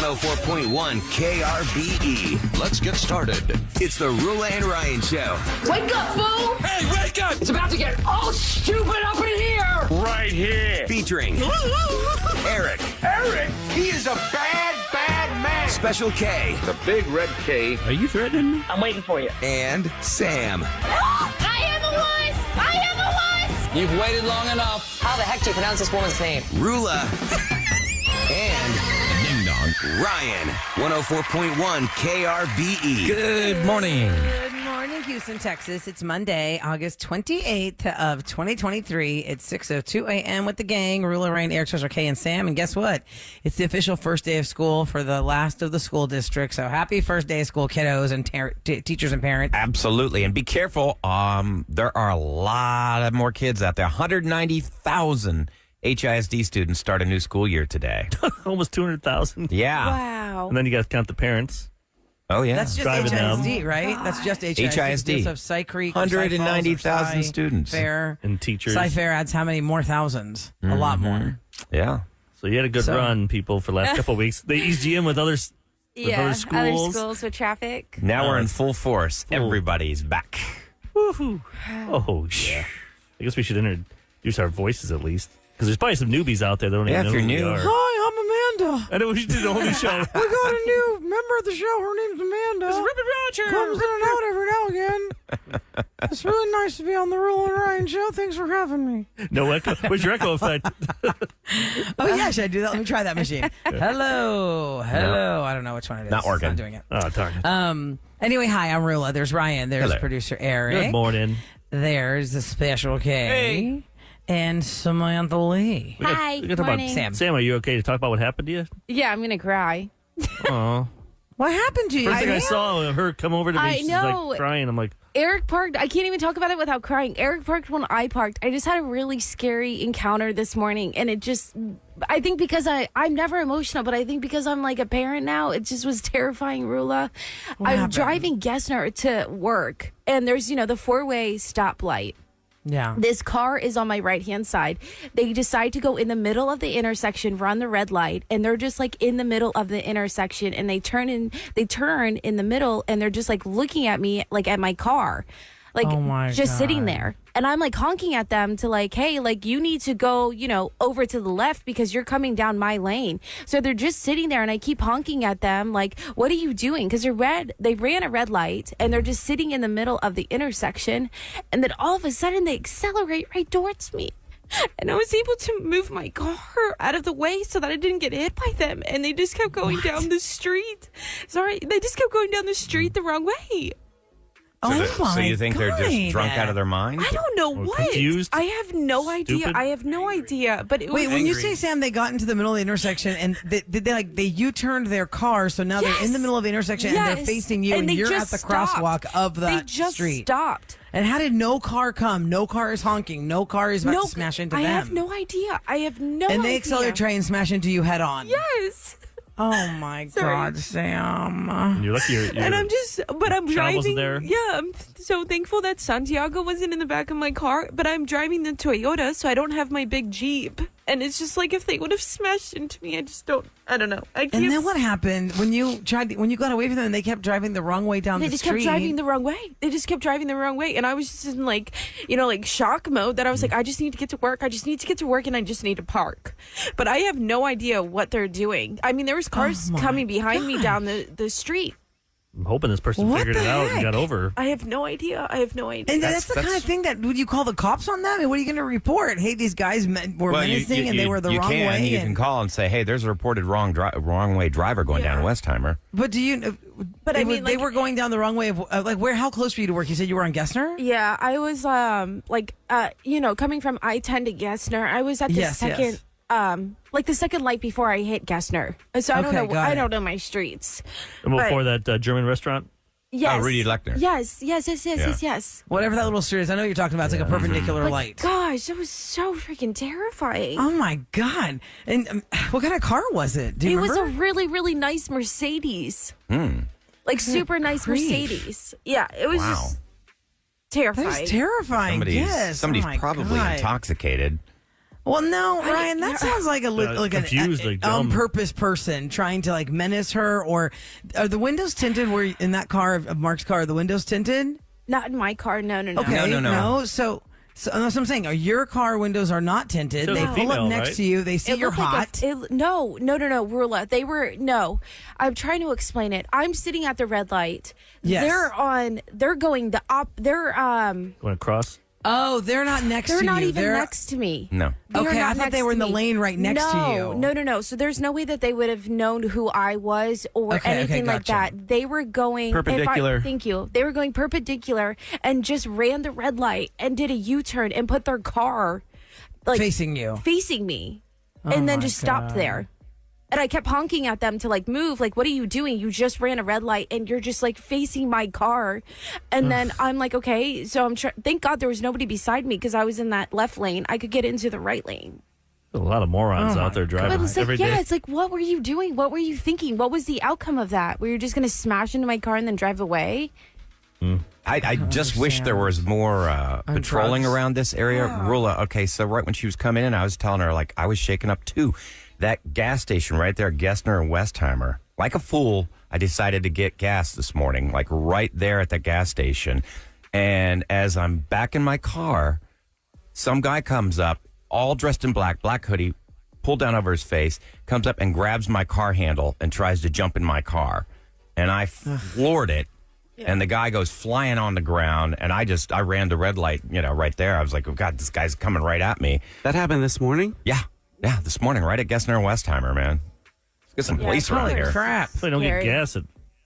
104.1 KRBE. Let's get started. It's the Roula and Ryan Show. Wake up, fool! Hey, wake up! It's about to get all stupid up in here! Right here. Featuring Eric. Eric, he is a bad, bad man. Special K. The big red K. Are you threatening me? I'm waiting for you. And Sam. I am a wuss! I am a wuss! You've waited long enough. How the heck do you pronounce this woman's name? Roula. And Ding dong. Ryan. 104.1 KRBE. Good morning. Good morning, Houston, Texas. It's Monday, August 28th of 2023. It's 6:02 a.m. with the gang, Roula, Ryan, Eric, Special K, and Sam. And guess what? It's the official first day of school for the last of the school district. So happy first day of school, kiddos and teachers and parents. Absolutely. And be careful. There are a lot of more kids out there. 190,000 HISD students start a new school year today. Almost 200,000. Yeah. Wow. And then you got to count the parents. Oh, yeah. That's just Driving HISD, them. right? That's just HISD. HISD. So Cy Creek, 190,000 students. Fair. And teachers. Cy Fair adds how many more thousands? A lot more. Yeah. So you had a good run, people, for the last couple of weeks. They eased you in with other schools. Other schools with traffic. Now we're in full force. Everybody's back. Woohoo. Oh, yeah. I guess we should introduce our voices at least. Because there's probably some newbies out there that don't Yeah, even if know you're who we new. are. Hi, I'm Amanda. I know we should do a whole new show. We got a new member of the show. Her name's Amanda. Comes in and out every now and again. It's really nice to be on the Roula and Ryan show. Thanks for having me. No echo. Where's your echo effect? Oh, yeah, should I do that? Let me try that machine. Hello. Hello. I don't know which one it is. Not working. It's not doing it. Oh, darn it. Anyway, hi, I'm Roula. There's Ryan. There's Hello. producer Eric. Good morning. There's the Special K. Hey. And Samantha Lee. Hi, we gotta talk about morning. Sam. Sam, are you okay to talk about what happened to you? Yeah, I'm going to cry. Oh. What happened to you? First thing I saw her come over to me, I she's know. like crying. I'm like, Eric parked. I can't even talk about it without crying. Eric parked when I parked. I just had a really scary encounter this morning. And it just, I think because I'm never emotional, but I think because I'm like a parent now, it just was terrifying, Roula. I'm happened? driving Gessner to work. And there's, the 4-way stoplight. Yeah. This car is on my right-hand side. They decide to go in the middle of the intersection, run the red light, and they're just like in the middle of the intersection, and they turn in the middle, and they're just like looking at me, like at my car, like Oh my just sitting God. there. And I'm like honking at them to like, hey, like you need to go, over to the left because you're coming down my lane. So they're just sitting there and I keep honking at them like, what are you doing? Because they ran a red light and they're just sitting in the middle of the intersection. And then all of a sudden they accelerate right towards me. And I was able to move my car out of the way so that I didn't get hit by them. And they just kept going down the street. Sorry, they just kept going down the street the wrong way. So you think they're just drunk out of their mind? I don't know what. confused? I have no idea. Stupid? I have no idea. But it was Wait, when you angry. say, Sam, they got into the middle of the intersection and they U-turned their car, so now they're in the middle of the intersection and they're Yes. facing you, and they you're at just the stopped. crosswalk of that They just street. stopped. And how did no car come? No car is honking. No car is about to smash into I them. have no idea. I have no idea. And they accelerate, try and smash into you head on. Yes. Oh my Sorry. God, Sam. and you're lucky you're And I'm child driving. wasn't there? Yeah, I'm so thankful that Santiago wasn't in the back of my car, but I'm driving the Toyota, so I don't have my big Jeep. And it's just like if they would have smashed into me, I don't know. I can't. And then what happened when you got away from them and they kept driving the wrong way down They the just street? kept driving the wrong way. They just kept driving the wrong way. And I was just in like shock mode that I was like, I just need to get to work. I just need to get to work and I just need to park. But I have no idea what they're doing. I mean, there was cars my coming behind me gosh. down the street. I'm hoping this person What figured the it out and heck? got over. I have no idea. And that's the kind of thing that, would you call the cops on them? I mean, what are you going to report? Hey, these guys were menacing and they were the wrong way. You can call and say, hey, there's a reported wrong way driver going down Westheimer. But do you? But I mean, they like- were going down the wrong way of where? How close were you to work? You said you were on Gessner. Yeah, I was coming from I-10 to Gessner. I was at the Yes, second the second light before I hit Gessner. So I don't Okay, know. got I it. don't know my streets. And But- before that German restaurant? Yes. Rudy Lechner. Yes. Whatever that little street is, I know what you're talking about. It's like a perpendicular light. Gosh, that was so freaking terrifying. Oh my God! And what kind of car was it? Do you It was remember? a really, really nice Mercedes. Like super nice grief. Mercedes. Yeah, it was Wow. just terrifying. That was terrifying. Somebody's yes. somebody's Oh my probably God. intoxicated. Well, no, Ryan, that sounds like like confused, an like dumb. on purpose person trying to like menace her. Or are the windows tinted? Where in that car of Mark's car, are the windows tinted? Not in my car. No. Okay, No. So that's what I'm saying. Your car windows are not tinted. So They the pull up female, next right? to you. They see you're looked like hot. No, Roula. They were no. I'm trying to explain it. I'm sitting at the red light. Yes. They're going the op. They're Going across. Oh, they're not next They're to not you. even They're next to me. No. They are Okay, not I thought next they were in to the me. lane right next to you. No. So there's no way that they would have known who I was or Okay, anything like gotcha. that. They were going Perpendicular. Thank you. They were going perpendicular and just ran the red light and did a U-turn and put their car like facing you. facing me, and then my just stopped God. there. And I kept honking at them to like move. Like, what are you doing? You just ran a red light and you're just like facing my car. And then I'm like, okay. So thank God there was nobody beside me because I was in that left lane. I could get into the right lane. A lot of morons Oh out there my driving But it's every like, day. it's like, what were you doing? What were you thinking? What was the outcome of that? Were you just going to smash into my car and then drive away? I just wish there was more patrolling drugs. around this area. Roula, okay, so right when she was coming in, I was telling her, like, I was shaken up too. That gas station right there, Gessner and Westheimer, like a fool, I decided to get gas this morning, like right there at the gas station. And as I'm back in my car, some guy comes up, all dressed in black hoodie, pulled down over his face, comes up and grabs my car handle and tries to jump in my car. And I floored it. And the guy goes flying on the ground, and I ran the red light, right there. I was like, oh, God, this guy's coming right at me. That happened this morning? Yeah, this morning, right at Gessner and Westheimer, man. Let's get some police around Holy here. crap. I don't get Scary. gas at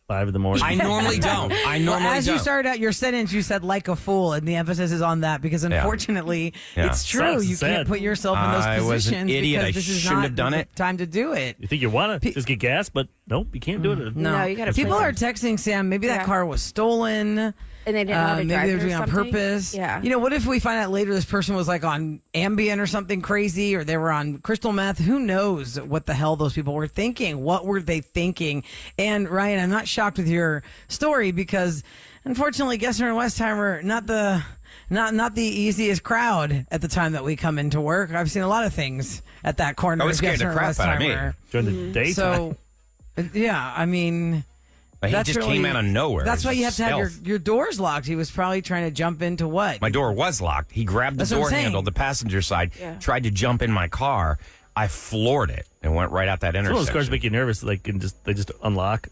5 in the morning. I normally don't. As you started out your sentence, you said like a fool, and the emphasis is on that because unfortunately, Yeah. it's true. Sucks, You can't sad. put yourself in those I positions was an idiot. because I this is shouldn't not have done the it. time to do it. You think you want to just get gas, but nope, you can't do it. No, you gotta People play are texting Sam. Maybe that Yeah. car was stolen. And they didn't know how to Maybe drive they were it or doing it on something? purpose. Yeah. What if we find out later this person was like on Ambien or something crazy, or they were on crystal meth? Who knows what the hell those people were thinking? What were they thinking? And Ryan, I'm not shocked with your story because, unfortunately, Gessner and Westheimer not the easiest crowd at the time that we come into work. I've seen a lot of things at that corner. I was of scared the Gessner and crap out of me. Westheimer. During the daytime. So, yeah, I mean. He That's just came out of nowhere. That's It why was you have to have stealth. your doors locked. He was probably trying to jump into what? My door was locked. He grabbed the That's what I'm door saying. handle, the passenger side, tried to jump in my car. I floored it and went right out that Some of intersection. those cars make you nervous. They just unlock.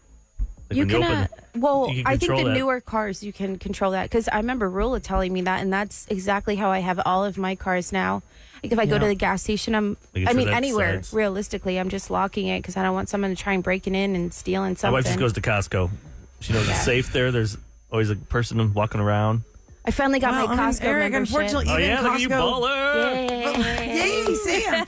Like You when you can, open, well, you can I think control the that. newer cars you can control that because I remember Roula telling me that, and that's exactly how I have all of my cars now. Like if I go to the gas station, Making I sure mean that anywhere. sides- Realistically, I'm just locking it because I don't want someone to try and break it in and stealing My something. wife just goes to Costco. She knows it's safe there. There's always a person walking around. I finally got my Costco Eric, membership. unfortunately, Oh even yeah, look at you, Costco. baller! Yay, Sam!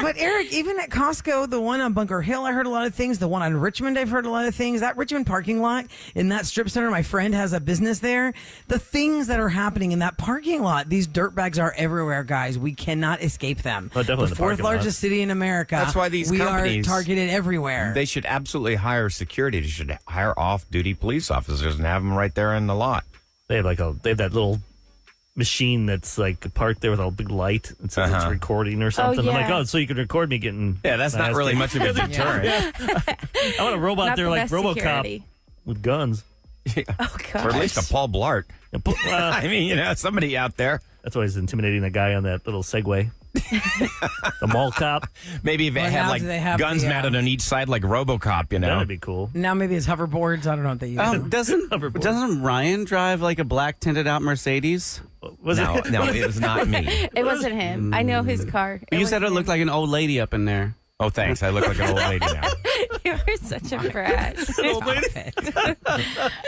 But Eric, even at Costco, the one on Bunker Hill, I heard a lot of things. The one on Richmond, I've heard a lot of things. That Richmond parking lot in that strip center, my friend has a business there. The things that are happening in that parking lot, these dirtbags are everywhere, guys. We cannot escape them. Oh, definitely the the fourth parking lot. largest city in America. That's why these we companies- are targeted everywhere. They should absolutely hire security. They should hire off-duty police officers and have them right there in the lot. They have that little machine that's like parked there with a big light. It says it's recording or something. I'm like, yeah. oh, so you can record me getting. Yeah, that's not nasty. really much of a deterrent. I want a robot Not there the like best RoboCop security. with guns. Oh Or at least a Paul Blart. And put- I mean, somebody out there. that's why he's intimidating the guy on that little Segway. The mall cop. Maybe if it Well, had now like do they have guns the, mounted on each side like RoboCop, That'd be cool. Now maybe it's hoverboards. I don't know what they use. Doesn't Ryan drive like a black tinted out Mercedes? Was No, it? no, it was not me. It wasn't him. I know his car. You said it looked like an old lady up in there. Oh, thanks. I look like an old lady now. you were such a brat. Old lady?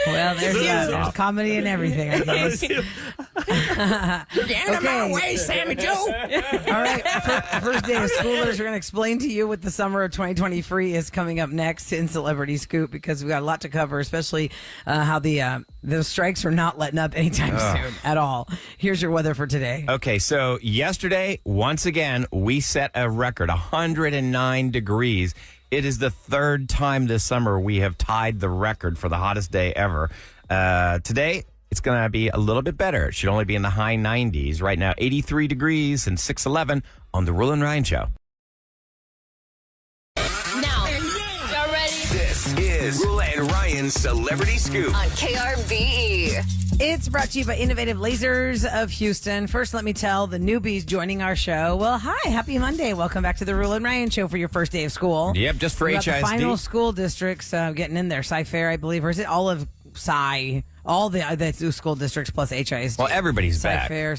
Well, there's there's comedy and everything, I guess. Get out of my way, Sammy Joe. All right, first day of schoolers, we're going to explain to you what the summer of 2023 is coming up next in Celebrity Scoop because we got a lot to cover, especially how the strikes are not letting up anytime soon at all. Here's your weather for today. Okay, so yesterday, once again, we set a record, 109 degrees. It is the third time this summer we have tied the record for the hottest day ever. Today, it's going to be a little bit better. It should only be in the high 90s. Right now, 83 degrees and 611 on the Roula and Ryan Show. Now, y'all ready? This is Roula and Ryan's Celebrity Scoop. On KRBE. It's brought to you by Innovative Lasers of Houston. First, let me tell the newbies joining our show. Well, hi, happy Monday. Welcome back to the Roula and Ryan Show for your first day of school. Yep, just for We got HISD. the final school districts getting in there. Cy-Fair, I believe, or is it all of Cy? All the school districts plus HISD. Well, everybody's back. Cy-Fair.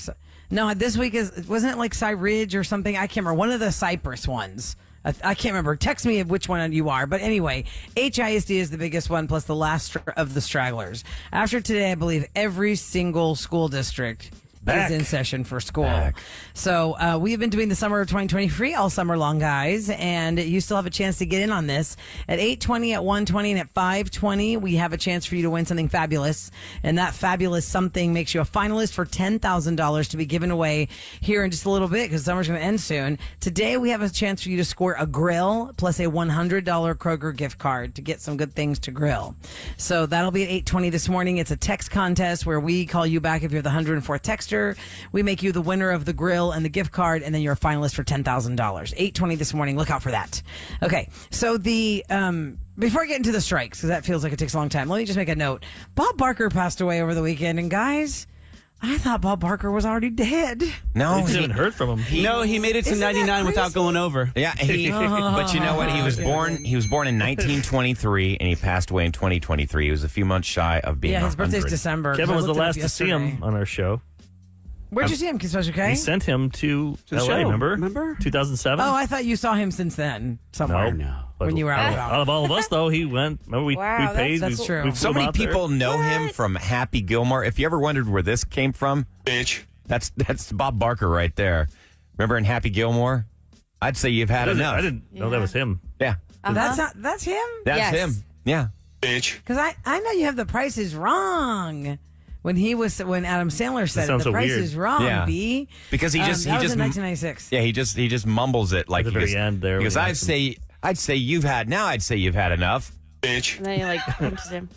No, this week wasn't it like Cy Ridge or something? I can't remember. One of the Cypress ones. I can't remember. Text me which one you are. But anyway, HISD is the biggest one, plus the last of the stragglers. After today, I believe every single school district is in session for school. Back. So we've been doing the summer of 2023 all summer long, guys, and you still have a chance to get in on this. At 8:20, at 1:20, and at 5:20, we have a chance for you to win something fabulous, and that fabulous something makes you a finalist for $10,000 to be given away here in just a little bit because summer's going to end soon. Today, we have a chance for you to score a grill plus a $100 Kroger gift card to get some good things to grill. So that'll be at 8:20 this morning. It's a text contest where we call you back if you're the 104th texter. We make you the winner of the grill and the gift card, and then you're a finalist for $10,000. 8:20 this morning. Look out for that. Okay, so before I get into the strikes, because that feels like it takes a long time, let me just make a note. Bob Barker passed away over the weekend, and guys, I thought Bob Barker was already dead. No, We haven't heard from him. He made it to Isn't that 99 without crazy? going over. Yeah, but you know what? He was born in 1923, and he passed away in 2023. He was a few months shy of being Yeah, his birthday's 100. December. 'cause Kevin I was the looked it up last to see yesterday. him on our show. Where'd you see him, Special K? We sent him to the LA, show. remember? Remember? 2007? Oh, I thought you saw him since then somewhere. No. When you were out. Out of all of us, though, he went. Remember, we Wow, paid. that's we, true. we So flew him many out there. people know him from Happy Gilmore. If you ever wondered where this came from, Bitch. that's Bob Barker right there. Remember in Happy Gilmore? I'd say you've had enough. I didn't know that was him. Yeah, That's him? that's Yes. him. Yeah. Bitch. Because I know you have the prices wrong. When Adam Sandler said it, sounds the so price weird. is wrong, Yeah. B. Because he that just was in 1996. Yeah, he just mumbles it like At the he very goes- end there He goes, when he I'd say you've had enough. Bitch. And then he like punches him.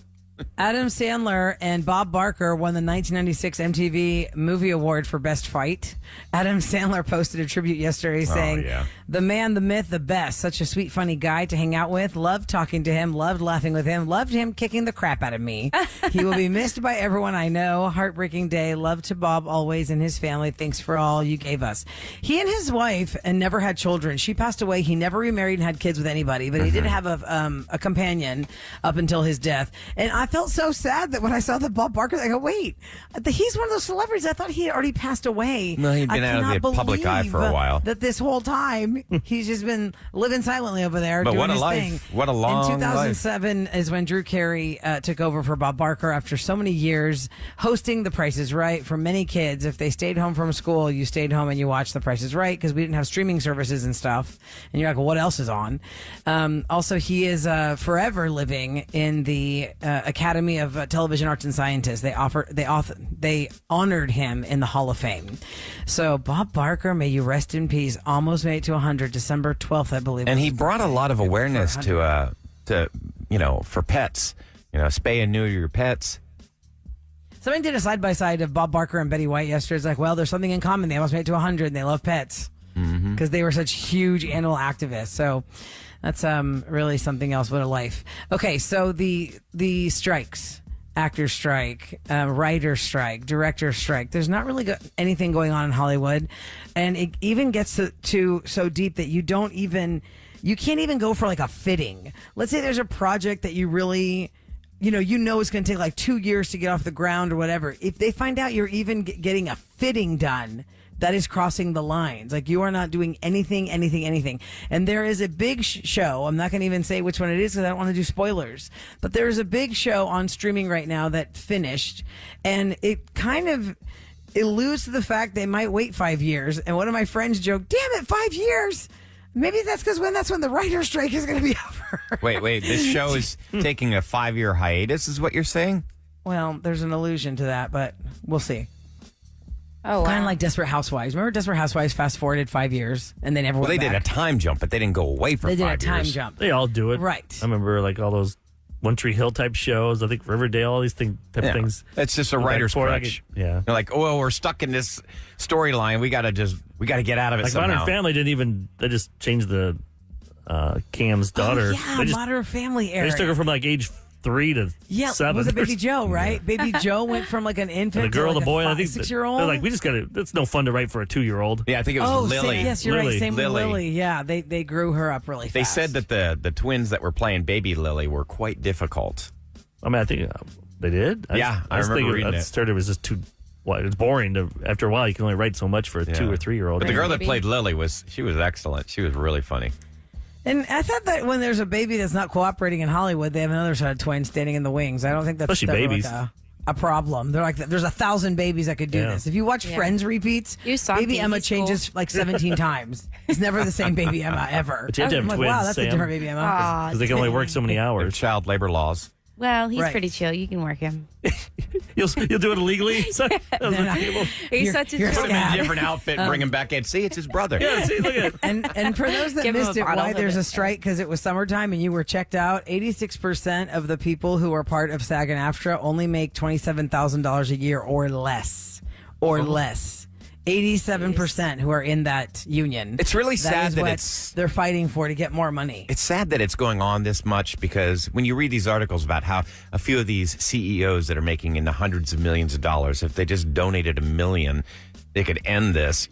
Adam Sandler and Bob Barker won the 1996 MTV Movie Award for Best Fight. Adam Sandler posted a tribute yesterday saying, yeah. "The man, the myth, the best. Such a sweet, funny guy to hang out with. Loved talking to him. Loved laughing with him. Loved him kicking the crap out of me. He will be missed by everyone I know. Heartbreaking day. Love to Bob always and his family. Thanks for all you gave us." He and his wife and never had children. She passed away. He never remarried and had kids with anybody, but he did have a companion up until his death. And I felt so sad that when I saw the Bob Barker, I go, wait, he's one of those celebrities. I thought he had already passed away. No, he'd been I out of cannot the public eye for a believe while. That this whole time he's just been living silently over there. But doing what a his life. thing. What a long In 2007 is when Drew Carey took over for Bob Barker after so many years hosting The Price is Right for many kids. If they stayed home from school, you stayed home and you watched The Price is Right because we didn't have streaming services and stuff. And you're like, well, what else is on? Also, he is forever living in the Academy of Television Arts and Scientists. They honored him in the Hall of Fame. So Bob Barker, may you rest in peace. Almost made it to 100, December 12th, I believe. And was he the brought a lot of awareness to for pets. Spay and neuter your pets. Somebody did a side by side of Bob Barker and Betty White yesterday. It's like, well, there's something in common. They almost made it to 100 and they love pets because they were such huge animal activists. So that's really something else. What a life. Okay, so the strikes. Actor strike, writer strike, director strike. There's not really anything going on in Hollywood. And it even gets to so deep that you can't even go for like a fitting. Let's say there's a project that you really, it's going to take like 2 years to get off the ground or whatever. If they find out you're even getting a fitting done, that is crossing the lines. Like you are not doing anything. And there is a big show. I'm not going to even say which one it is because I don't want to do spoilers. But there is a big show on streaming right now that finished. And it kind of alludes to the fact they might wait 5 years. And one of my friends joked, damn it, 5 years. Maybe that's that's when the writer's strike is going to be over. Wait. This show is taking a 5-year hiatus is what you're saying? Well, there's an allusion to that, but we'll see. Oh, Kind of wow. like Desperate Housewives. Remember Desperate Housewives fast forwarded 5 years and they never Well, went they back. did a time jump, but they didn't go away for They 5 did a time years. jump. They all do it. Right. I remember like all those One Tree Hill type shows. I think Riverdale, all these type of things. It's just a writer's crutch. Yeah. They're like, oh, we're stuck in this storyline. We got to get out of it Like somehow. Modern Family they just changed the Cam's daughter. Oh, yeah, Modern Family They era. just took her from like age 3 to 7. Was it Baby Joe, right? Baby Joe went from like an infant And the girl, to like the boy, a I think 6-year-old. they're like, we just got to. That's no fun to write for a 2-year-old. Yeah, I think it was Lily. Yes, you're Lily. right. Same Lily. with Lily. Yeah, they grew her up really fast. They said that the twins that were playing Baby Lily were quite difficult. I mean, I think they did. I remember reading it. Started was just too. It's boring. After a while, you can only write so much for a 2 or 3-year-old. But the girl that played Lily was excellent. She was really funny. And I thought that when there's a baby that's not cooperating in Hollywood, they have another set of twins standing in the wings. I don't think that's Especially ever babies. like a problem. They're like, there's 1,000 babies that could do this. If you watch Friends repeats, You saw Baby him. Emma He's changes like 17 times. It's never the same Baby Emma ever. But you have to have I'm like, twins, wow, that's a Sam. different Baby Emma. Because they can only work so many hours. Child labor laws. Well, he's Right. pretty chill. You can work him. You'll do it illegally. He's You're- such a you're chill Put him in a man. different outfit, bring him back in. See, it's his brother. Yeah, see, look at it. And for those that Give him missed a it, bottle why of there's it. a strike because it was summertime and you were checked out. 86% of the people who are part of SAG and AFTRA only make $27,000 a year or less. Or less. 87% who are in that union. It's really sad is that what it's- they're fighting for to get more money. It's sad that it's going on this much because when you read these articles about how a few of these CEOs that are making in the hundreds of millions of dollars, if they just donated $1 million, they could end this.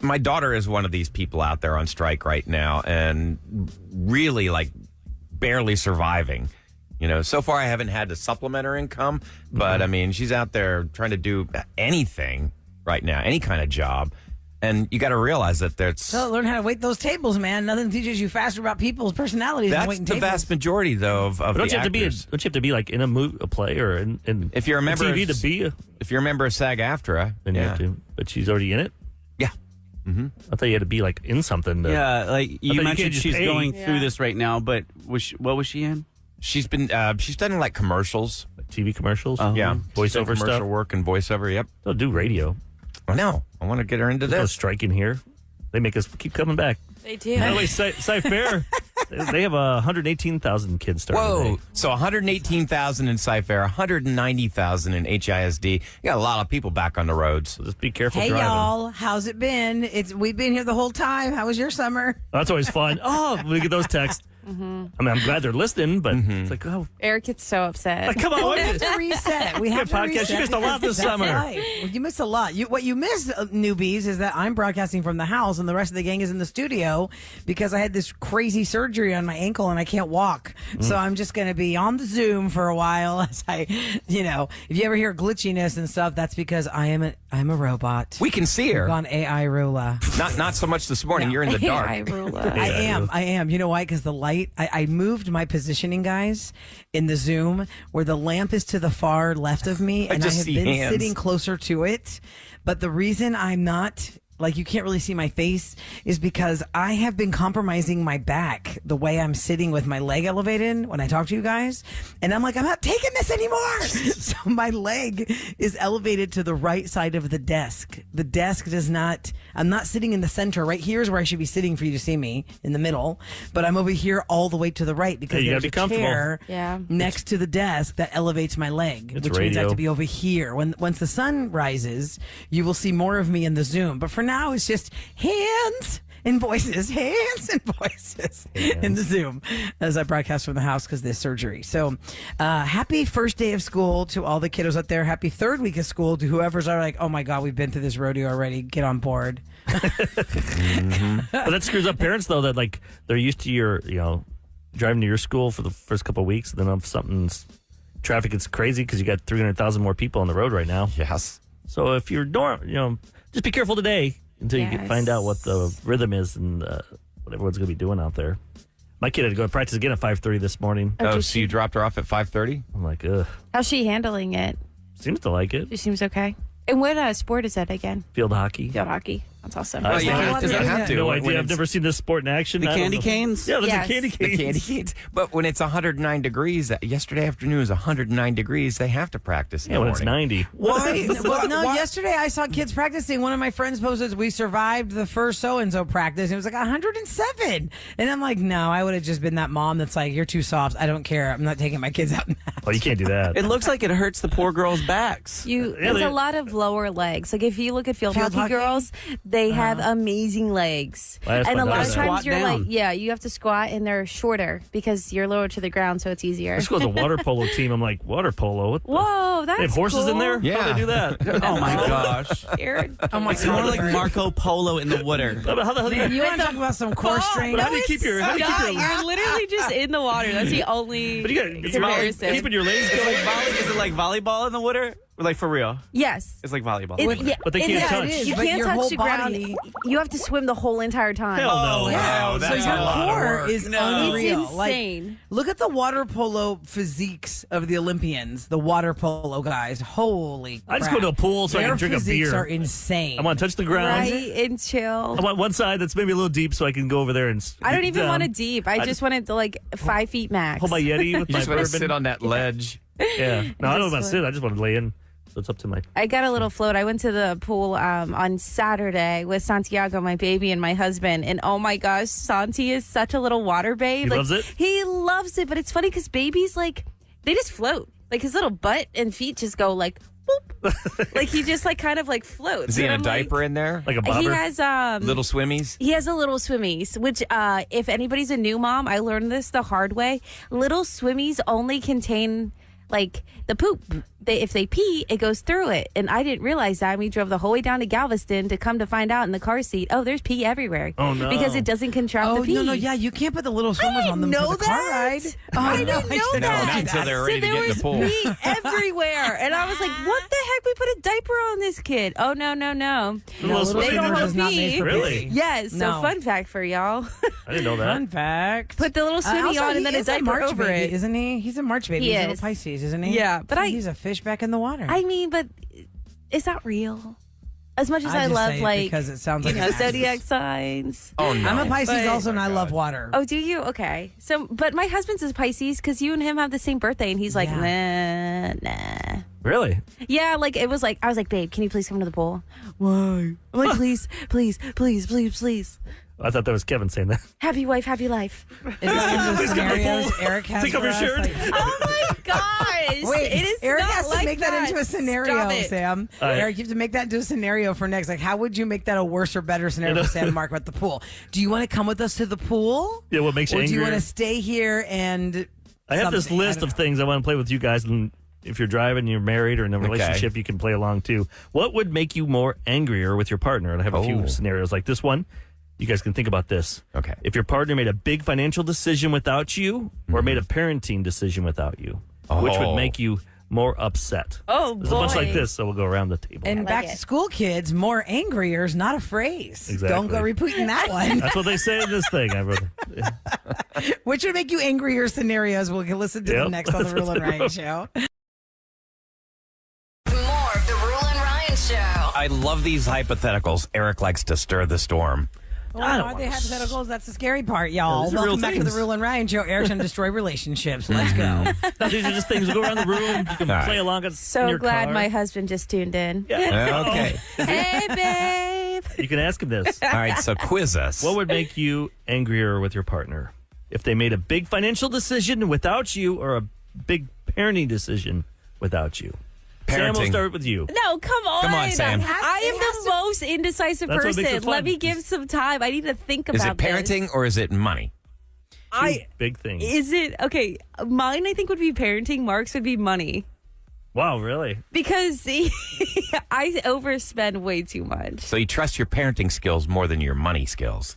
My daughter is one of these people out there on strike right now and really like barely surviving. You know, so far I haven't had to supplement her income, but I mean, she's out there trying to do anything right now, any kind of job. And you got to realize that there's So learn how to wait those tables, man. Nothing teaches you faster about people's personalities than that's waiting the tables. vast majority though of Don't the you have to be? actors. Don't you have to be like in a play or in If you're a member TV of- to be? If you're a member of SAG-AFTRA, Then you have to. But she's already in it. Yeah. I thought you had to be like in something. Yeah, like you you can't mentioned just she's pay. going through this right now, but what was she in? She's done like commercials. TV commercials. Yeah. She's done Voiceover commercial stuff. work and voiceover. Yep. Don't do radio. I know. I want to get her into There's no this. strike in here. They make us keep coming back. They do. By the way, Sci-Fair, they have 118,000 kids starting Whoa. today. So 118,000 in Sci-Fair, 190,000 in HISD. You got a lot of people back on the roads. So just be careful Hey, driving. y'all. How's it been? We've been here the whole time. How was your summer? That's always fun. Oh, we get those texts. I mean, I'm glad they're listening, but it's like, oh, Eric gets so upset. come on. We have to reset. We have to podcast. reset. You missed a lot this That's summer. right. Well, you missed a lot. What you missed, newbies, is that I'm broadcasting from the house and the rest of the gang is in the studio because I had this crazy surgery on my ankle and I can't walk. So I'm just going to be on the Zoom for a while as I, if you ever hear glitchiness and stuff, that's because I'm a robot. We can see her. on AI Roula. Not so much this morning. You're in the dark. I Roula. I am. You know why? Because the light, I moved my positioning, guys, in the Zoom where the lamp is to the far left of me, and I just have see been hands. sitting closer to it. But the reason I'm not, like, you can't really see my face is because I have been compromising my back the way I'm sitting with my leg elevated when I talk to you guys. And I'm like, I'm not taking this anymore. So my leg is elevated to the right side of the desk. The desk does not, I'm not sitting in the center. Right here is where I should be sitting for you to see me in the middle. But I'm over here all the way to the right because Hey, you there's gotta a be comfortable. chair Yeah. next to the desk that elevates my leg, It's which means I have radio. to be over here. Once the sun rises, you will see more of me in the Zoom. But for now, it's just hands and voices in the Zoom as I broadcast from the house because of this surgery. So happy first day of school to all the kiddos out there. Happy third week of school to whoever's are like, oh my God, we've been through this rodeo already. Get on board. But that screws up parents, though, that like they're used to your, driving to your school for the first couple of weeks. And then if something's traffic is crazy because you got 300,000 more people on the road right now. Yes. So if you're just be careful today until you Yes. find out what the rhythm is and what everyone's going to be doing out there. My kid had to go to practice again at 5:30 this morning. Oh, Oh, did so you dropped her off at 5:30? I'm like, ugh. How's she handling it? Seems to like it. She seems okay. And what sport is that again? Field hockey. Field hockey. That's awesome. I you can't- doesn't have to. No When idea. I've it's- never seen this sport in action. The I don't candy know. canes? Yeah, there's Yes. a candy The canes. candy canes. But when it's 109 degrees, yesterday afternoon was 109 degrees, they have to practice in Yeah, the when it's morning. 90. Why? Well, no, Why- yesterday I saw kids practicing. One of my friends posted, we survived the first so-and-so practice. It was like 107. And I'm like, no, I would have just been that mom that's like, you're too soft. I don't care. I'm not taking my kids out now. Oh, you can't do that. It looks like it hurts the poor girls' backs. It's a lot of lower legs. Like if you look at field hockey hockey? girls, they have amazing legs. Well, that's And a fine. lot of Gotta times squat you're down. like, yeah, you have to squat and they're shorter because you're lower to the ground, so it's easier. This goes a water polo team. I'm like, water polo? What the? Whoa, that's They have horses in cool. there? Yeah. How do they do that? Oh my gosh. Scared. Oh my It's more like Marco Polo in the water. How the hell do Man, you want to talk about some core strength? How do you keep your? How do you keep your? You're literally just in the water. That's the only But you got comparison. keeping your legs Is going. it like volleyball in the water? Or like for real? Yes. It's like volleyball. But they can't yeah, touch. it is, You but can't your touch whole the ground. body- You have to swim the whole entire time. Hell no. wow, So that's your a lot of core work. is No. unreal. It's Like, insane. look at the water polo physiques of the Olympians, the water polo guys. Holy I just crap. go to a pool so I Their can drink a physiques beer. are insane. I want to touch the ground. Right, and chill. I want one side that's maybe a little deep so I can go over there and. I don't get even down. want it deep. I just want it to like 5 feet max. Hold my Yeti with You my just want to bourbon. sit on that ledge. Yeah. No, I don't know about just sit. I just want to lay in. So it's up to my. I got a little float. I went to the pool on Saturday with Santiago, my baby, and my husband. And oh my gosh, Santi is such a little water babe. He Like, loves it? He loves it. But it's funny because babies, like, they just float. Like his little butt and feet just go like, boop. Like he just like kind of like floats. Is he in a And I'm like- diaper in there? Like a bobber. He has Little swimmies? He has a little swimmies, which if anybody's a new mom, I learned this the hard way. Little swimmies only contain like the poop. If they pee, it goes through it. And I didn't realize that. We drove the whole way down to Galveston to come to find out in the car seat, oh, there's pee everywhere. Oh, no. Because it doesn't contract Oh, the pee. no, yeah, you can't put the little swimmers on them know for the car that. ride. Oh, I no, didn't know should No, that. not until they're ready so to there get in was the pool. pee everywhere. And I was like, what the heck? We put a diaper on this kid. Oh, no. The No, little little They don't swimmer have is not made pee. for Really? pee. Yes. No. So fun fact for y'all. I didn't know that. Fun fact. Put the little swimmy Also, on and he then a is diaper March over baby, it. isn't he? He's a March baby. He He's a is. little Pisces, isn't he? Yeah, but he's a fish back in the water. I mean, but it's not real. As much as I I just love, say it like, because it sounds like you know, an accident. zodiac signs. Oh, no. I'm a Pisces But- also, and I love water. Oh, do you? Okay. So, but my husband's is Pisces because you and him have the same birthday, and he's like, nah. Really? Yeah, like it was like I was like, babe, can you please come to the pool? Why? I'm like, please, please, please, please, please. I thought that was Kevin saying that. Happy wife, happy life. Is this one of the scenarios Eric has Take off for your us? shirt. Like- Oh my gosh! Wait, it is Eric not has to like make that into a scenario, Stop it. Sam. All right. Eric, you have to make that into a scenario for next. Like, how would you make that a worse or better scenario for Sam and Mark about the pool? Do you want to come with us to the pool? Yeah, what makes you Or do you angrier? want to stay here and I have this something? list I don't of things I want to play with you guys, and if you're driving, you're married, or in a relationship, you can play along too. What would make you more angrier with your partner? And I have a few scenarios like this one. You guys can think about this. Okay. If your partner made a big financial decision without you, or made a parenting decision without you, which would Oh. make you more upset? Oh, There's a bunch boy. like this, so we'll go around the table. And like back it. to school kids, more angrier is not a phrase. Exactly. Don't go repeating that one. That's what they say in this thing. I wrote. Which would make you angrier scenarios? We'll listen to Yep. the next on the Rule and Ryan show. More of the Rule and Ryan Show. I love these hypotheticals. Eric likes to stir the storm. Well, I don't are they wanna- hypotheticals? That's the scary part, y'all. these are real Welcome back to the things. Rule and Ryan show. Eric's going to destroy relationships. Let's go. No, these are just things. We'll go around the room. You can All right. play along. In So your glad car. my husband just tuned in. Okay. Hey, babe. You can ask him this. All right, so quiz us. What would make you angrier with your partner? If they made a big financial decision without you, or a big parenting decision without you? Sam, we'll Parenting. start with you. No, come on. Come on, Sam. I am the most indecisive That's what makes person. it fun. Let me give some time. I need to think Is about it parenting this. or is it money? Big thing. Is it okay? Mine, I think, would be parenting. Mark's would be money Wow, really? because I overspend way too much. So you trust your parenting skills more than your money skills.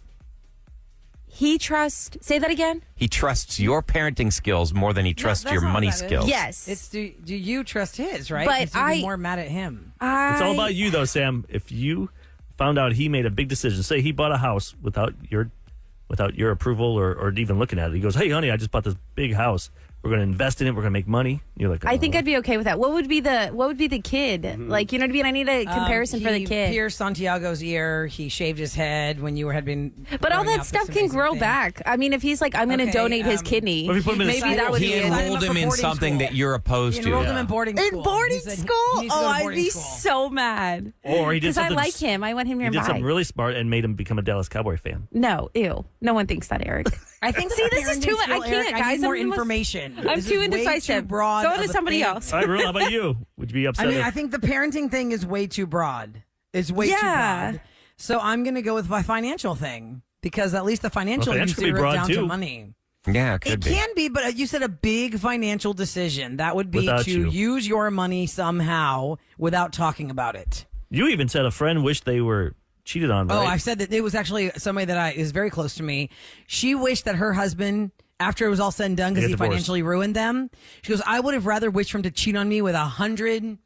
He trusts. Say that again. He trusts your parenting skills more than he trusts that's your not what money that is. skills. Yes. It's do you trust his, right? But 'Cause you'd be I- more mad at him. It's all about you, though, Sam. If you found out he made a big decision, say he bought a house without your approval or even looking at it, he goes, "Hey, honey, I just bought this big house. We're going to invest in it. We're going to make money. You're like, I think I'd be okay with that. What would be the kid? Like, you know what I mean? I need a comparison for the kid. He pierced Santiago's ear. He shaved his head when you had been. But all that stuff can grow back. I mean, if he's like, I'm going to donate his kidney, What if you put him in maybe school? that would He be enrolled him in something that you're opposed He to. enrolled him in boarding school. in boarding He said school. he needs to go to I'd boarding be school. so mad. Or he did Because I something. like him. I want him He nearby. did something really smart and made him become a Dallas Cowboy fan. No, ew. No one thinks that, Eric. I think See, this is too much. I can't, I guys. need more I'm almost- information. I'm This too is way indecisive. Too broad Go of to a somebody thing. else. All right, Rula, how about you? Would you be upset? I mean, if- I think the parenting thing is way too broad. It's way too broad. So I'm going to go with my financial thing because at least the financial Well, you financial could be zero it broad, down too. to money. Yeah, it could It be. can be, but you said a big financial decision. That would be Without to you. use your money somehow without talking about it. You even said a friend wished they were cheated on, right? Oh, I said that it was actually somebody that is very close to me. She wished that her husband, after it was all said and done, because Get he divorced. financially ruined them, she goes, I would have rather wished for him to cheat on me with 100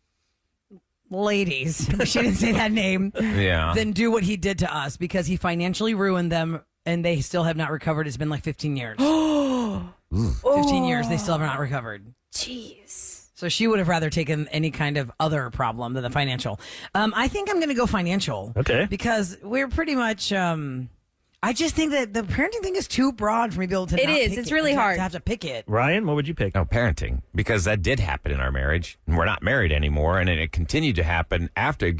ladies. She didn't say that name. Yeah. Than do what he did to us because he financially ruined them and they still have not recovered. It's been like 15 years. 15 years, they still have not recovered. Jeez. So she would have rather taken any kind of other problem than the financial. I think I'm going to go financial. Okay. Because we're pretty much. I just think that the parenting thing is too broad for me to be able to. It not is. pick It's it, really to hard. to have to pick it. Ryan, what would you pick? No, parenting, because that did happen in our marriage. And we're not married anymore, and it continued to happen after.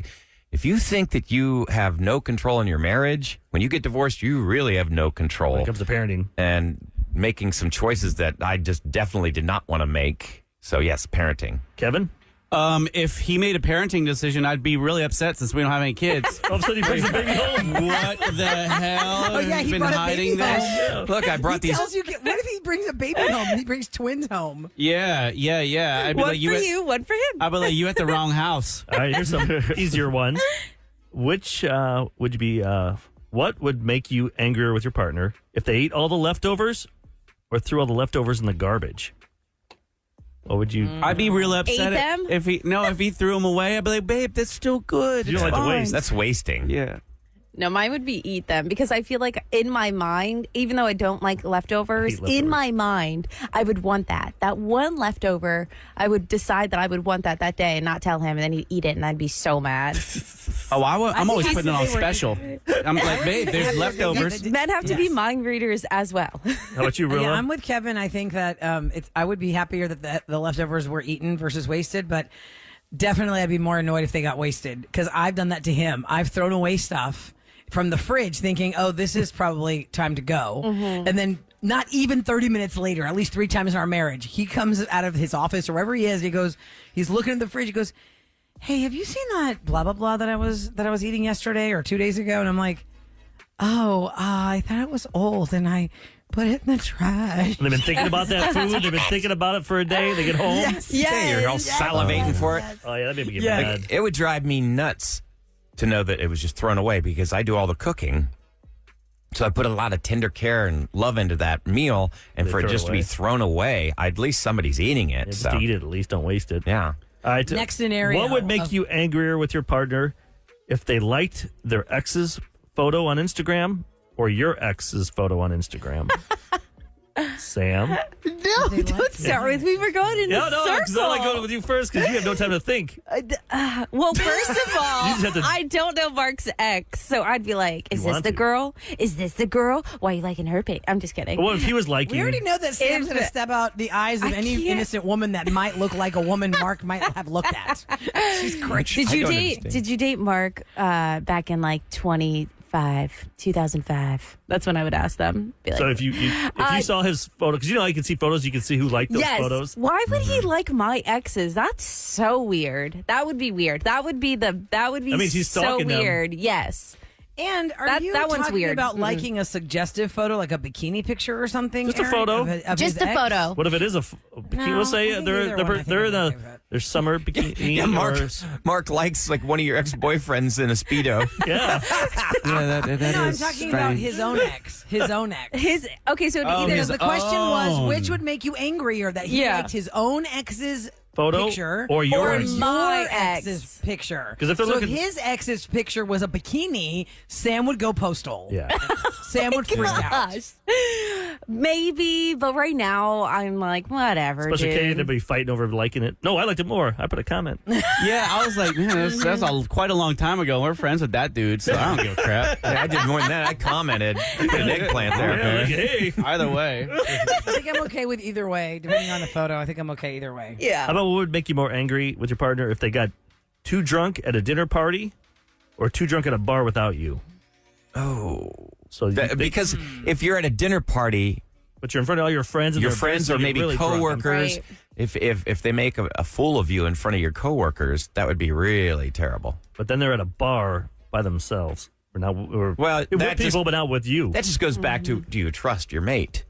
If you think that you have no control in your marriage, when you get divorced, you really have no control. When it comes to parenting. And making some choices that I just definitely did not want to make. So, yes, parenting. Kevin? If he made a parenting decision, I'd be really upset since we don't have any kids. All of a sudden he brings the baby home. What the hell? Oh, yeah, Have he you been brought a hiding baby this? home. Look, I brought He these. tells you, what if he brings a baby home and he brings twins home? Yeah. I'd be One like, for you, one for him. I'd be like, you at the wrong house. All right, here's some easier ones. Which would you be, what would make you angrier with your partner if they ate all the leftovers or threw all the leftovers in the garbage? What would you? I'd be real upset Ate them? if he threw them away. I'd be like, babe, that's still good. You don't It's like to fine." waste. That's wasting. Yeah. No, mine would be eat them because I feel like in my mind, even though I don't like leftovers, Hate leftovers. in my mind, I would want that. That one leftover, I would decide that I would want that day and not tell him, and then he'd eat it, and I'd be so mad. Oh, I'm always think putting it on special. I'm like, babe, there's leftovers. Men have to be mind readers as well. How about you, Rilla? Yeah, I'm with Kevin. I think that I would be happier that the leftovers were eaten versus wasted, but definitely I'd be more annoyed if they got wasted because I've done that to him. I've thrown away stuff from the fridge thinking, oh, this is probably time to go. And then not even 30 minutes later, at least 3 times in our marriage, he comes out of his office or wherever he is. He's looking at the fridge. He goes, hey, have you seen that blah, blah, blah that I was eating yesterday or 2 days ago? And I'm like, oh, I thought it was old and I put it in the trash. They've been thinking about that food. They've been thinking about it for a day. They get home. Yeah, you're all salivating for it. Oh, yeah, that made me get Yes. mad. Like, it would drive me nuts to know that it was just thrown away because I do all the cooking. So I put a lot of tender care and love into that meal, and They for it throw it just to be away. thrown away, at least somebody's eating it. Yeah, just so eat it at least. Don't waste it. yeah. All right. Next scenario What would make of- you angrier with your partner if they liked their ex's photo on Instagram or your ex's photo on Instagram? Sam? No, don't start with me. We're going in a No, because circle. I like going with you first because you have no time to think. Well, first of all, You just have to- I don't know Mark's ex, so I'd be like, is You this want the to. girl? Is this the girl? Why are you liking her page? I'm just kidding. But what if he was liking? We already know that Sam's If- going to step out the eyes of I any can't- innocent woman that might look like a woman Mark might have looked at. She's crazy. Did I you don't date? understand. Did you date Mark back in like 2005? That's when I would ask them. Be like, So if you saw his photo, because you know how you can see photos, you can see who liked those yes. photos. Why would he like my exes? That's so weird. That would be weird. That would be means he's so stalking them. weird. Yes. And are That- you that one's talking weird. about Mm-mm. liking a suggestive photo, like a bikini picture or something? Just a Aaron, photo. of Just his a ex? photo. What if it is a bikini? No, We'll say I think they're either one. I think they're in I'd a like that. their summer bikini. Yeah, or- Mark likes like one of your ex-boyfriends in a Speedo. Yeah. Yeah, that No, I'm is talking about strange. his own ex. His own ex. Okay, so Oh, either his The question was, own. which would make you angrier, that he Yeah. liked his own ex's photo picture or yours. your My ex. ex's picture. 'Cause if they're looking- his ex's picture was a bikini, Sam would go postal. Yeah. Sam would freak out. Gosh. Maybe, but right now I'm like, whatever. Especially dude. Kay, they'd be fighting over liking it. No, I liked it more. I put a comment. Yeah, I was like, man, that's quite a long time ago. We're friends with that dude, so I don't give a crap. Yeah, I did more than that. I commented. Put an eggplant there. Yeah, like, hey. Either way. I think I'm okay with either way, depending on the photo. I think I'm okay either way. How about what would make you more angry with your partner if they got too drunk at a dinner party or too drunk at a bar without you? Oh. So Because if you're at a dinner party, but you're in front of all your friends, and your they're friends or basically maybe really drunk. coworkers, Right. if they make a fool of you in front of your coworkers, that would be really terrible. But then they're at a bar by themselves. Or Well, with that people, just- but not with you. That just goes back to, do you trust your mate?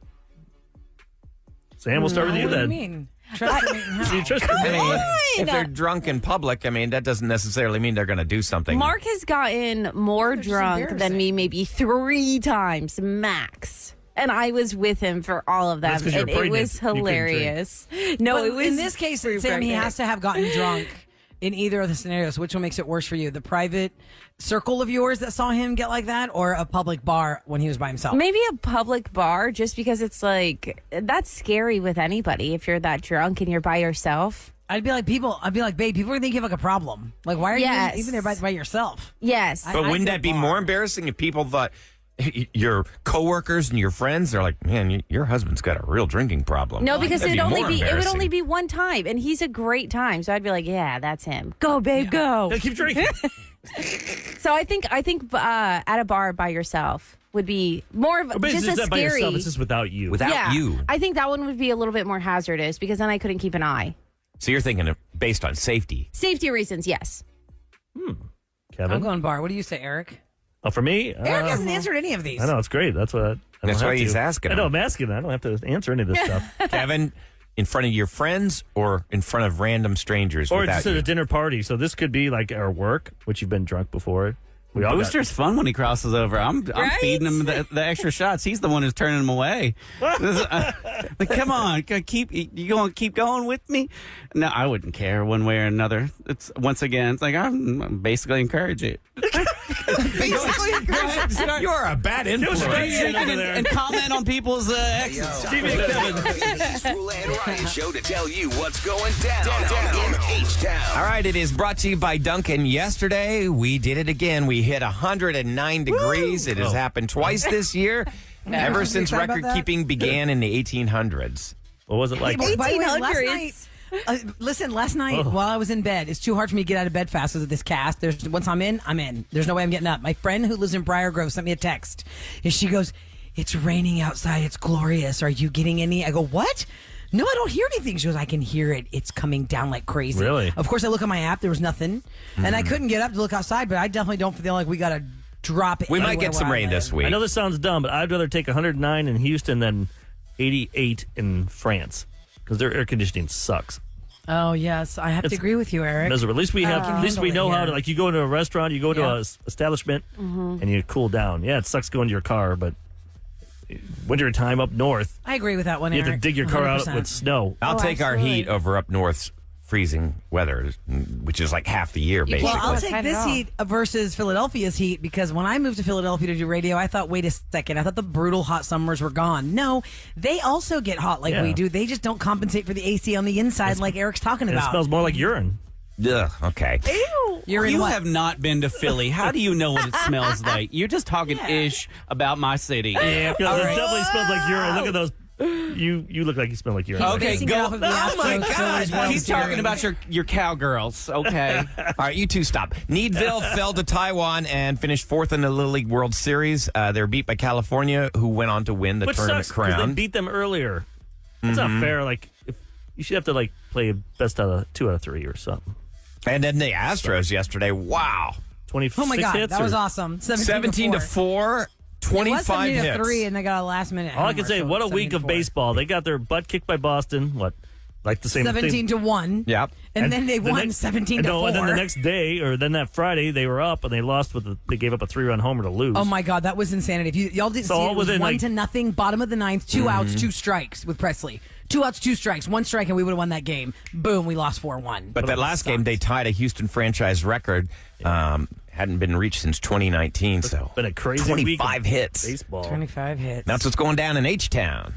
Sam, we'll start with you What do you then. mean? Trust me. Do you trust your I mate? mean, if they're drunk in public, I mean, that doesn't necessarily mean they're going to do something. Mark has gotten more just drunk than embarrassing. me, maybe 3 times max. And I was with him for all of That's them, 'cause you're and it pregnant. was You couldn't drink. hilarious. No, But it was in this case, Sam, he pregnant. has to have gotten drunk in either of the scenarios. Which one makes it worse for you? The private circle of yours that saw him get like that, or a public bar when he was by himself? Maybe a public bar, just because it's like that's scary with anybody if you're that drunk and you're by yourself. I'd be like, babe, people are gonna think you have like a problem. Like, why are Yes. you even there by yourself? Yes. But I'd wouldn't go that be bar. more embarrassing if people thought your coworkers and your friends are like, man, your husband's got a real drinking problem? No, because That'd it would more only embarrassing. be one time, and he's a great time. So I'd be like, yeah, that's him. Go, babe, go. Yeah, keep drinking. So I think at a bar by yourself would be more of But it's just a not by scary. yourself. It's just without you. Without yeah, you. I think that one would be a little bit more hazardous because then I couldn't keep an eye. So you're thinking of based on safety. Safety reasons, yes. Kevin. I'm going bar. What do you say, Eric? Oh, for me? Eric hasn't answered any of these. I know, it's great. That's what I don't That's have why he's to. asking I know, him. I'm asking. I don't have to answer any of this stuff. Kevin, in front of your friends or in front of random strangers Or without just at you? a dinner party. So this could be like our work, which you've been drunk before. We all got- Booster's fun when he crosses over. I'm Right? feeding him the extra shots. He's the one who's turning them away. Like, come on, you going to keep going with me? No, I wouldn't care one way or another. It's once again, it's like I'm basically encourage it. Basically, you're a bad influence. And comment on people's exes. It's Roula and Ryan show to tell you what's going down in H-Town. All right, it is brought to you by Duncan. Yesterday, we did it again. We hit 109 degrees. It has happened twice this year, ever since excited about record that? keeping began in the 1800s. What was it like? By the way, last 1800s. night, last night while I was in bed, it's too hard for me to get out of bed fast because of this cast. Once I'm in, I'm in. There's no way I'm getting up. My friend who lives in Briar Grove sent me a text, and she goes, "It's raining outside. It's glorious. Are you getting any?" I go, "What? No, I don't hear anything." She goes, "I can hear it. It's coming down like crazy." Really? Of course, I look at my app. There was nothing, and I couldn't get up to look outside. But I definitely don't feel like we got to drop it. We might anywhere get some where I rain live. this week. I know this sounds dumb, but I'd rather take 109 in Houston than 88 in France because their air conditioning sucks. Oh yes, I have to It's agree with you, Eric. Miserable. At least we have. At least we know how to. Like, you go into a restaurant, you go to Yeah. a establishment, and you cool down. Yeah, it sucks going to your car, but winter time up north, I agree with that one, you have Eric. to dig your car out 100%. with snow. I'll take our absolutely. heat over up north's freezing weather, which is like half the year, can't basically. Well, I'll That's take not this at all. heat versus Philadelphia's heat because when I moved to Philadelphia to do radio, I thought, wait a second, I thought the brutal hot summers were gone. No, they also get hot like Yeah. we do. They just don't compensate for the AC on the inside like Eric's talking And it about. smells more like urine. Ugh, okay. You're in You what? have not been to Philly. How do you know what it smells like? You're just talking ish about my city. Yeah, because it definitely smells like urine. Look at those. You look like you smell like urine. Okay, Basing it go. off of the Oh my Astros, God! Phillies, World Keep talking Series. about your cowgirls. Okay. All right, you two stop. Needville fell to Taiwan and finished fourth in the Little League World Series. They were beat by California, who went on to win the Which tournament sucks because they crown. beat them earlier. That's not fair. Like, if, you should have to like play best out of 2 out of 3 or something. And then the Astros yesterday. Wow. 26 Oh my God, hits. that was or- awesome. 17 to 4, It was 25 17 hits. to 3, and they got a last minute. All I can homer, say, so what a 17 week to of 4. baseball. They got their butt kicked by Boston. What? Like the same 17 thing. to 1. Yep. And then they the won next- 17 to 4. And then the next day, or then that Friday, they were up and they lost they gave up a 3-run homer to lose. Oh my God, that was insanity. If y'all didn't So see it, all it was within, 1 like- to nothing, bottom of the ninth, 2 outs, 2 strikes with Presley. 2 outs, 2 strikes, 1 strike, and we would have won that game. Boom, we lost 4-1. But that last game, they tied a Houston franchise record. Hadn't been reached since 2019. So been a crazy 25 week hits. Baseball. 25 hits. That's what's going down in H-Town.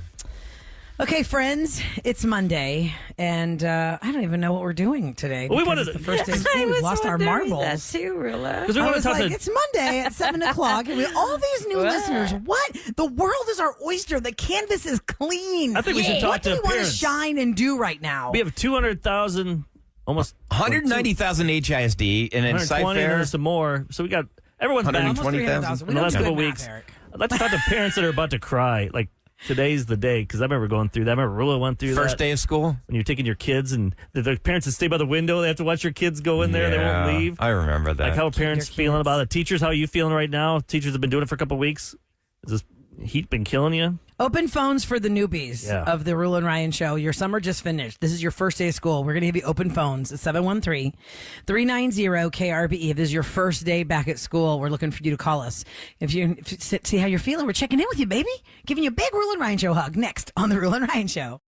Okay, friends, it's Monday, and I don't even know what we're doing today. Well, we because wanted it's the first day of school. We've lost our marbles. too, Roula. Because we I want to was talk like, to it's Monday at 7 o'clock, and all these new listeners, what? The world is our oyster. The canvas is clean. I think we should talk what to do we want to parents. shine and do right now? We have 200,000, almost 190,000 HISD, and then 120, and Cyfair. there's some more. So we got everyone's back 120,000. in the last couple of weeks. I'd like to talk to parents that are about to cry. Like, today's the day, because I remember going through that. I remember Roula went through First that. day of school? When you're taking your kids, and the parents that stay by the window, they have to watch your kids go in there. They won't leave. I remember that. Like, how are parents your feeling kids. about it? Teachers, how are you feeling right now? Teachers have been doing it for a couple of weeks. Has this heat been killing you? Open phones for the newbies of the Roula and Ryan show. Your summer just finished. This is your first day of school. We're going to give you open phones at 713-390-KRBE. If this is your first day back at school, we're looking for you to call us. If you see how you're feeling, we're checking in with you, baby. Giving you a big Roula and Ryan show hug next on the Roula and Ryan show.